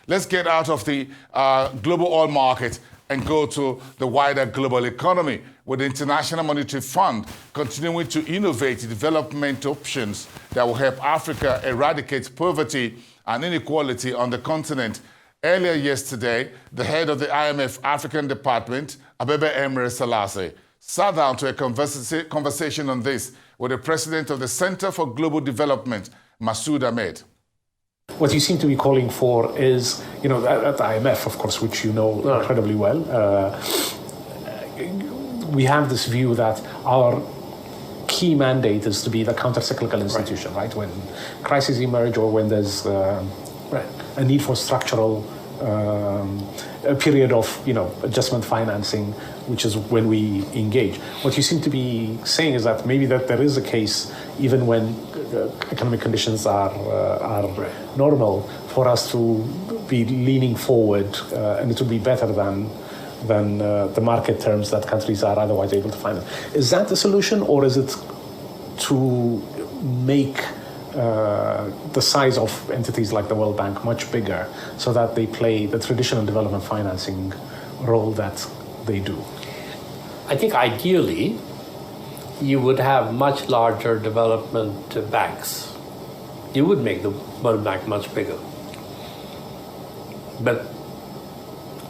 Let's get out of the global oil market and go to the wider global economy, with the International Monetary Fund continuing to innovate development options that will help Africa eradicate poverty and inequality on the continent. Earlier yesterday, the head of the IMF African Department, Abebe Emre Selassie, sat down to a conversation on this with the president of the Center for Global Development, Masoud Ahmed. What you seem to be calling for is, at the IMF, of course, which you know incredibly well, we have this view that our key mandate is to be the counter-cyclical institution, right? When crises emerge or when there's a need for structural, a period of, adjustment financing, which is when we engage. What you seem to be saying is that maybe that there is a case, even when economic conditions are normal, for us to be leaning forward, and it would be better than the market terms that countries are otherwise able to finance. Is that the solution, or is it to make the size of entities like the World Bank much bigger so that they play the traditional development financing role that they do? I think ideally you would have much larger development banks. You would make the World Bank much bigger. But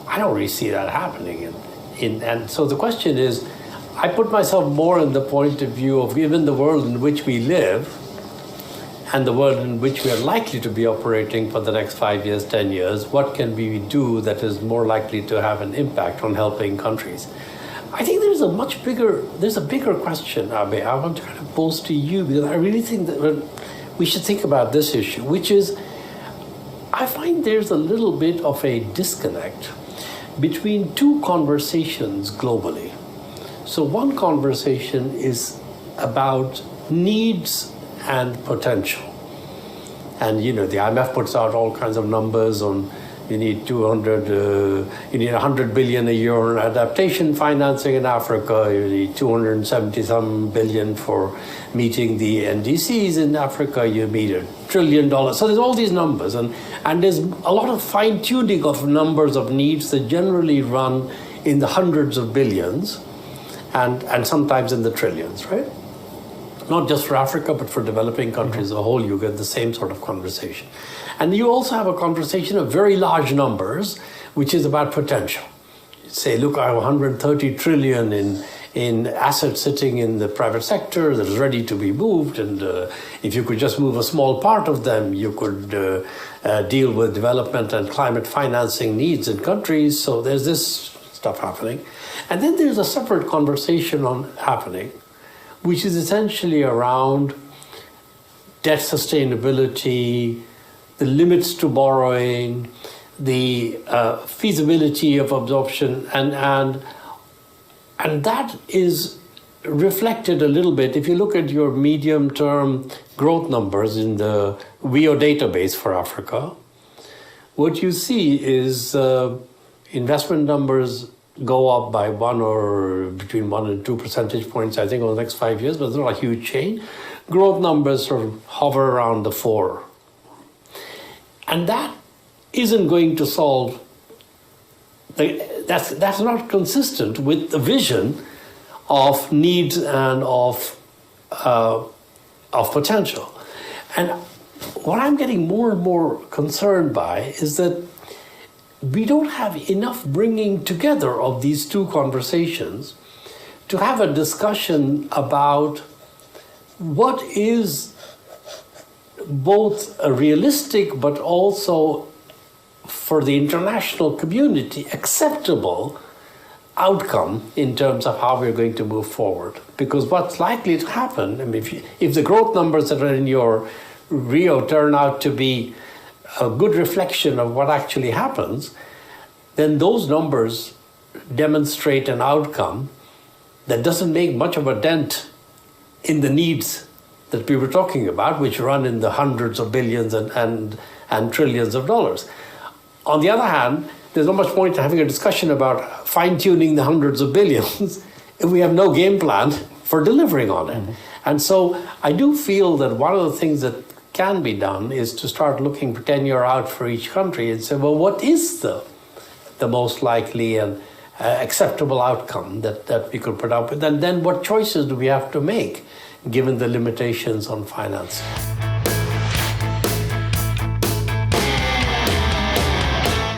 I don't really see that happening. And so the question is, I put myself more in the point of view of, given the world in which we live and the world in which we are likely to be operating for the next 5 years, 10 years, what can we do that is more likely to have an impact on helping countries? I think there's a bigger question, Abe, I want to kind of pose to you, because I really think that we should think about this issue, which is, I find there's a little bit of a disconnect between two conversations globally. So one conversation is about needs and potential. And the IMF puts out all kinds of numbers on you need 100 billion a year on adaptation financing in Africa. You need 270-some billion for meeting the NDCs in Africa. You need $1 trillion. So there's all these numbers, and there's a lot of fine-tuning of numbers of needs that generally run in the hundreds of billions, and sometimes in the trillions, right? Not just for Africa, but for developing countries as a whole, you get the same sort of conversation. And you also have a conversation of very large numbers, which is about potential. Say, look, I have 130 trillion in assets sitting in the private sector that is ready to be moved, and if you could just move a small part of them, you could deal with development and climate financing needs in countries. So there's this stuff happening. And then there's a separate conversation happening, which is essentially around debt sustainability, the limits to borrowing, the feasibility of absorption, and that is reflected a little bit. If you look at your medium-term growth numbers in the WIO database for Africa, what you see is investment numbers go up by between 1 and 2 percentage points, I think, over the next 5 years, but it's not a huge change. Growth numbers sort of hover around the 4. And that isn't going to solve, that's not consistent with the vision of needs and of potential. And what I'm getting more and more concerned by is that we don't have enough bringing together of these two conversations to have a discussion about what is both a realistic but also for the international community acceptable outcome in terms of how we're going to move forward. Because what's likely to happen, I mean, if the growth numbers that are in your Rio turn out to be a good reflection of what actually happens, then those numbers demonstrate an outcome that doesn't make much of a dent in the needs that we were talking about, which run in the hundreds of billions and trillions of dollars. On the other hand, there's not much point in having a discussion about fine-tuning the hundreds of billions if we have no game plan for delivering on it. Mm-hmm. And so I do feel that one of the things that can be done is to start looking 10 years out for each country and say, well, what is the most likely and acceptable outcome that we could put up with? And then what choices do we have to make given the limitations on finance?